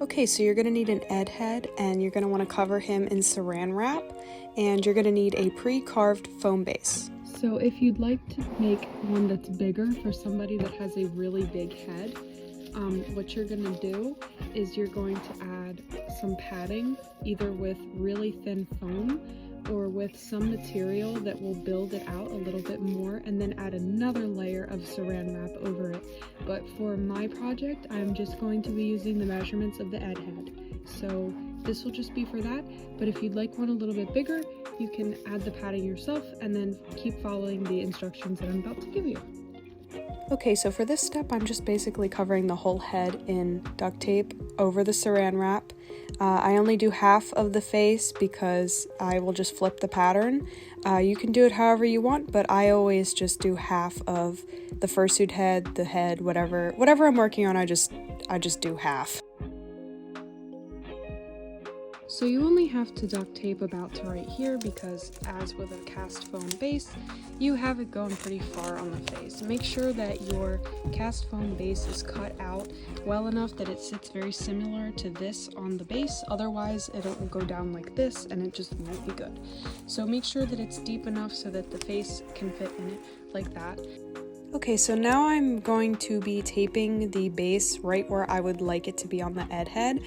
Okay, so you're going to need an Ed head, and you're going to want to cover him in saran wrap, and you're going to need a pre-carved foam base. So if you'd like to make one that's bigger for somebody that has a really big head, what you're going to do is you're going to add some padding, either with really thin foam or with some material that will build it out a little bit more, and then add another layer of saran wrap over it. But for my project, I'm just going to be using the measurements of the Ed head. So this will just be for that, but if you'd like one a little bit bigger, you can add the padding yourself and then keep following the instructions that I'm about to give you. Okay, so for this step, I'm just basically covering the whole head in duct tape over the saran wrap. I only do half of the face because I will just flip the pattern. You can do it however you want, but I always just do half of the fursuit head, the head, whatever I'm working on, I just do half. So you only have to duct tape about to right here because, as with a cast foam base, you have it going pretty far on the face. Make sure that your cast foam base is cut out well enough that it sits very similar to this on the base, otherwise it will go down like this and it just won't be good. So make sure that it's deep enough so that the face can fit in it like that. Okay, so now I'm going to be taping the base right where I would like it to be on the Ed head.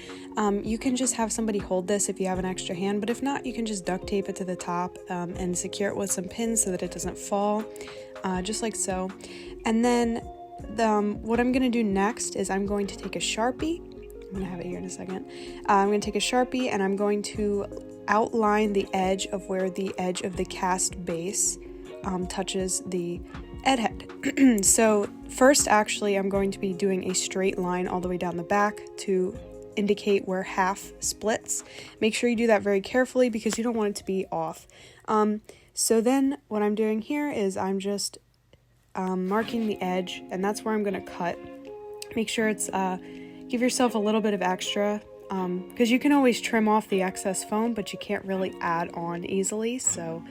You can just have somebody hold this if you have an extra hand, but if not, you can just duct tape it to the top and secure it with some pins so that it doesn't fall, just like so. And then what I'm going to do next is I'm going to take a Sharpie. I'm going to have it here in a second. I'm going to take a Sharpie and I'm going to outline the edge of where the edge of the cast base touches the Ed head. So first, actually, I'm going to be doing a straight line all the way down the back to indicate where half splits. Make sure you do that very carefully because you don't want it to be off. So then what I'm doing here is I'm just marking the edge, and that's where I'm going to cut. Make sure it's, give yourself a little bit of extra, because you can always trim off the excess foam, but you can't really add on easily. So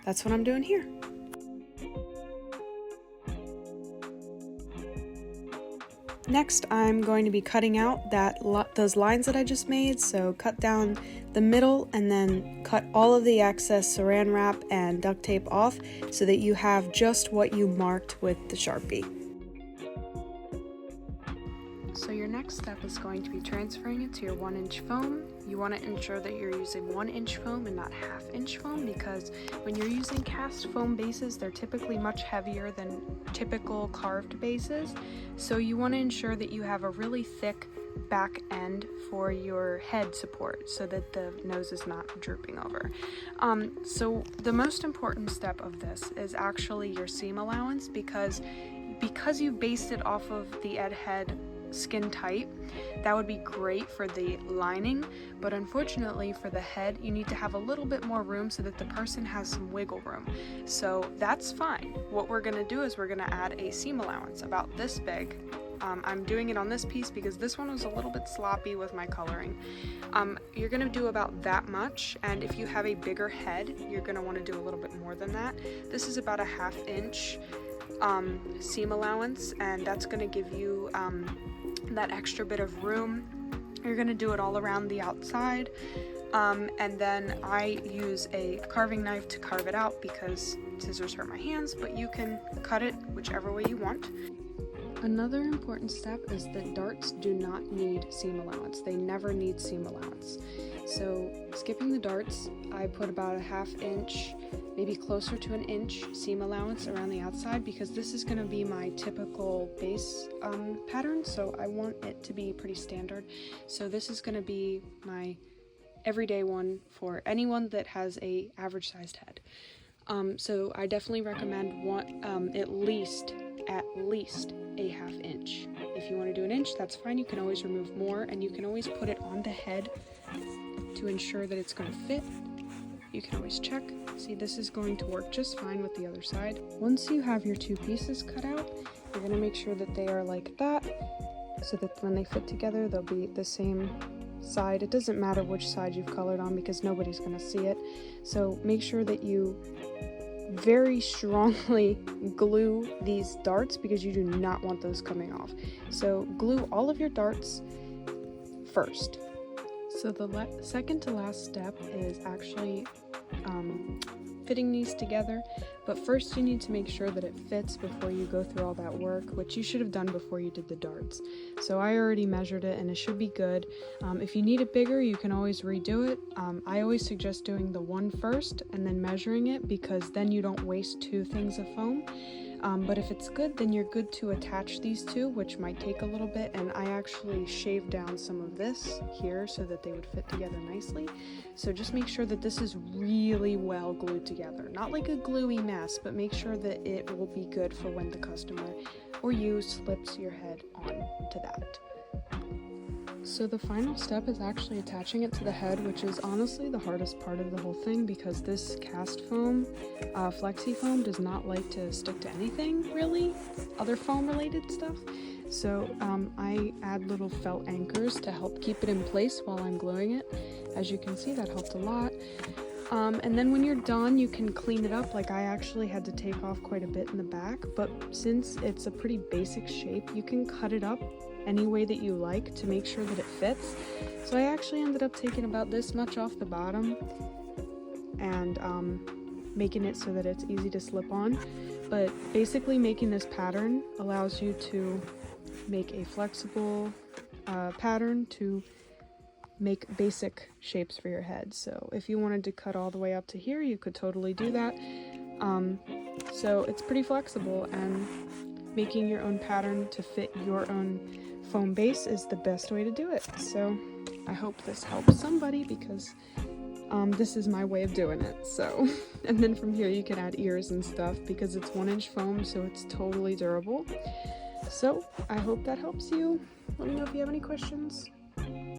that's what I'm doing here. Next, I'm going to be cutting out those lines that I just made, so cut down the middle and then cut all of the excess saran wrap and duct tape off so that you have just what you marked with the Sharpie. So your next step is going to be transferring it to your 1-inch foam. You want to ensure that you're using 1-inch foam and not 1/2-inch foam, because when you're using cast foam bases, they're typically much heavier than typical carved bases. So you want to ensure that you have a really thick back end for your head support so that the nose is not drooping over. So the most important step of this is actually your seam allowance, because you based it off of the Ed head skin tight. That would be great for the lining, but unfortunately for the head, you need to have a little bit more room so that the person has some wiggle room. So that's fine. What we're going to do is we're going to add a seam allowance about this big. I'm doing it on this piece because this one was a little bit sloppy with my coloring. You're going to do about that much, and if you have a bigger head, you're going to want to do a little bit more than that. This is about a 1/2-inch seam allowance, and that's going to give you that extra bit of room. You're going to do it all around the outside, and then I use a carving knife to carve it out because scissors hurt my hands, but you can cut it whichever way you want. Another important step is that darts do not need seam allowance. They never need seam allowance. So skipping the darts, I put about a 1/2-inch, maybe closer to 1 inch seam allowance around the outside, because this is going to be my typical base pattern, so I want it to be pretty standard. So this is going to be my everyday one for anyone that has a average sized head. So I definitely recommend at least a 1/2 inch. If you want to do 1 inch, that's fine. You can always remove more, and you can always put it on the head to ensure that it's going to fit. You can always check. See, this is going to work just fine with the other side. Once you have your two pieces cut out, you're going to make sure that they are like that, so that when they fit together, they'll be the same side. It doesn't matter which side you've colored on because nobody's going to see it. So make sure that you very strongly glue these darts because you do not want those coming off. So glue all of your darts first. So the second to last step is actually fitting these together, but first you need to make sure that it fits before you go through all that work, which you should have done before you did the darts. So I already measured it and it should be good. If you need it bigger, you can always redo it. I always suggest doing the one first and then measuring it, because then you don't waste two things of foam. But if it's good, then you're good to attach these two, which might take a little bit, and I actually shaved down some of this here so that they would fit together nicely. So just make sure that this is really well glued together. Not like a gluey mess, but make sure that it will be good for when the customer or you slips your head on to that. So the final step is actually attaching it to the head, which is honestly the hardest part of the whole thing, because this cast foam, flexi foam, does not like to stick to anything really, other foam related stuff. So I add little felt anchors to help keep it in place while I'm gluing it. As you can see, that helped a lot. And then when you're done, you can clean it up. Like, I actually had to take off quite a bit in the back, but since it's a pretty basic shape, you can cut it up any way that you like to make sure that it fits. So I actually ended up taking about this much off the bottom and making it so that it's easy to slip on. But basically making this pattern allows you to make a flexible pattern to make basic shapes for your head. So if you wanted to cut all the way up to here, you could totally do that. So it's pretty flexible, and making your own pattern to fit your own foam base is the best way to do it. So I hope this helps somebody, because this is my way of doing it. So, and then from here you can add ears and stuff, because it's 1-inch foam, so it's totally durable. So I hope that helps you. Let me know if you have any questions.